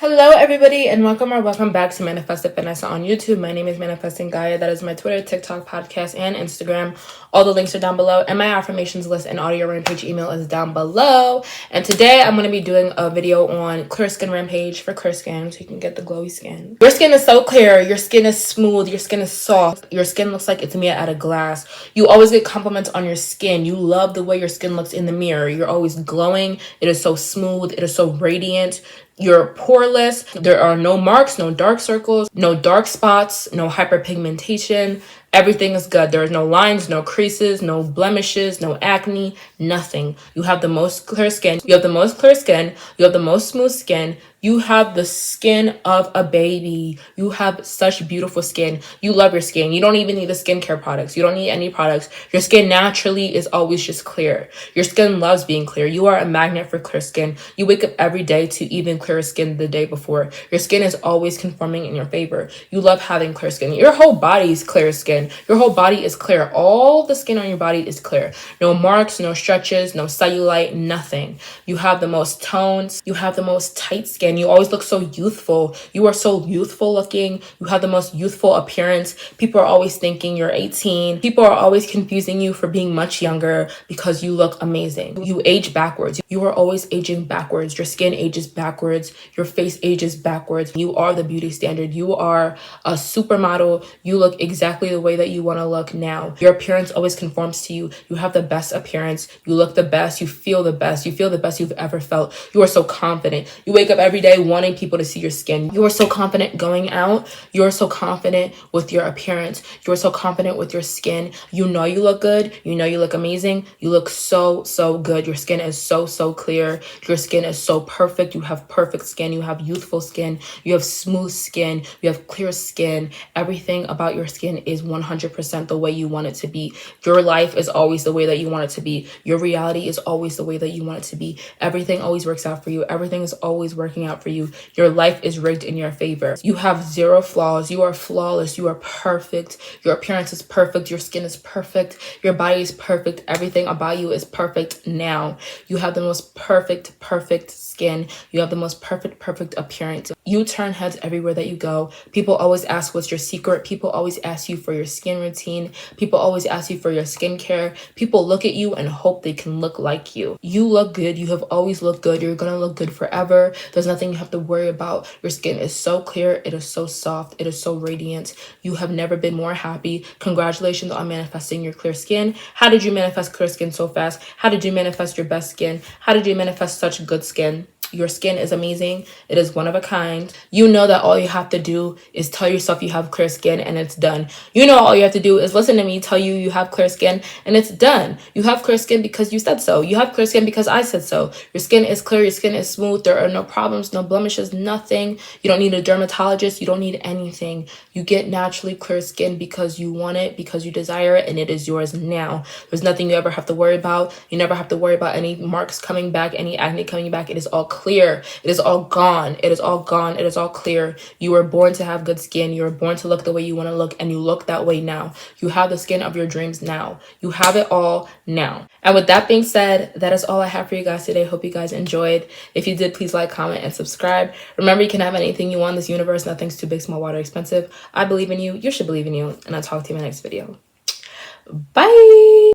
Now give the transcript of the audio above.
Hello everybody and welcome back to Manifested Finesse on YouTube. My name is Manifesting Gaia. That is my Twitter, TikTok, podcast, and Instagram. All the links are down below, and my affirmations list and audio Rampage email is down below. And today I'm going to be doing a video on clear skin Rampage for clear skin so you can get the glowy skin. Your skin is so clear, your skin is smooth, your skin is soft, your skin looks like it's made out of glass. You always get compliments on your skin. You love the way your skin looks in the mirror. You're always glowing. It is so smooth. It is so radiant. You're poreless. There are no marks, no dark circles, no dark spots, no hyperpigmentation. Everything is good. There are no lines, no creases, no blemishes, no acne, nothing. You have the most clear skin. You have the most clear skin. You have the most smooth skin. You have the skin of a baby. You have such beautiful skin. You love your skin. You don't even need the skincare products. You don't need any products. Your skin naturally is always just clear. Your skin loves being clear. You are a magnet for clear skin. You wake up every day to even clearer skin the day before. Your skin is always conforming in your favor. You love having clear skin. Your whole body is clear skin. Your whole body is clear. All the skin on your body is clear. No marks, no stretches, no cellulite, nothing. You have the most tones. You have the most tight skin. You always look so youthful. You are so youthful looking. You have the most youthful appearance. People are always thinking you're 18. People are always confusing you for being much younger because you look amazing. You age backwards. You are always aging backwards. Your skin ages backwards. Your face ages backwards. You are the beauty standard. You are a supermodel. You look exactly the way that you want to look now. Your appearance always conforms to you. You have the best appearance. You look the best. You feel the best. You feel the best you've ever felt. You are so confident. You wake up every day wanting people to see your skin. You are so confident going out. You are so confident with your appearance. You are so confident with your skin. You know you look good. You know you look amazing. You look so good. Your skin is so clear. Your skin is so perfect. You have perfect skin. You have youthful skin. You have smooth skin. You have clear skin. Everything about your skin is 100% the way you want it to be. Your life is always the way that you want it to be. Your reality is always the way that you want it to be. Everything always works out for you. Everything is always working out for you. Your life is rigged in your favor. You have zero flaws. You are flawless. You are perfect. Your appearance is perfect. Your skin is perfect. Your body is perfect. Everything about you is perfect now. You have the most perfect skin. You have the most perfect appearance. You turn heads everywhere that you go. People always ask what's your secret. People always ask you for your skin routine. People always ask you for your skincare. People look at you and hope they can look like you. You look good. You have always looked good. You're gonna look good forever. There's nothing you have to worry about. Your skin is so clear. It is so soft. It is so radiant. You have never been more happy. Congratulations on manifesting your clear skin. How did you manifest clear skin so fast? How did you manifest your best skin? How did you manifest such good skin? Your skin is amazing. It is one of a kind. You know that all you have to do is tell yourself you have clear skin and it's done. You know all you have to do is listen to me tell you you have clear skin and it's done. You have clear skin because you said so. You have clear skin because I said so. Your skin is clear. Your skin is smooth. There are no problems, no blemishes, nothing. You don't need a dermatologist. You don't need anything. You get naturally clear skin because you want it, because you desire it, and it is yours now. There's nothing you ever have to worry about. You never have to worry about any marks coming back, any acne coming back. It is all clear. It is all gone. It is all gone. It is all clear. You were born to have good skin. You were born to look the way you want to look, and you look that way now. You have the skin of your dreams now. You have it all now. And with that being said, that is all I have for you guys today. Hope you guys enjoyed. If you did, please like, comment, and subscribe. Remember, you can have anything you want in this universe. Nothing's too big, small, wide, or expensive. I believe in you. You should believe in you. And I'll talk to you in my next video. Bye.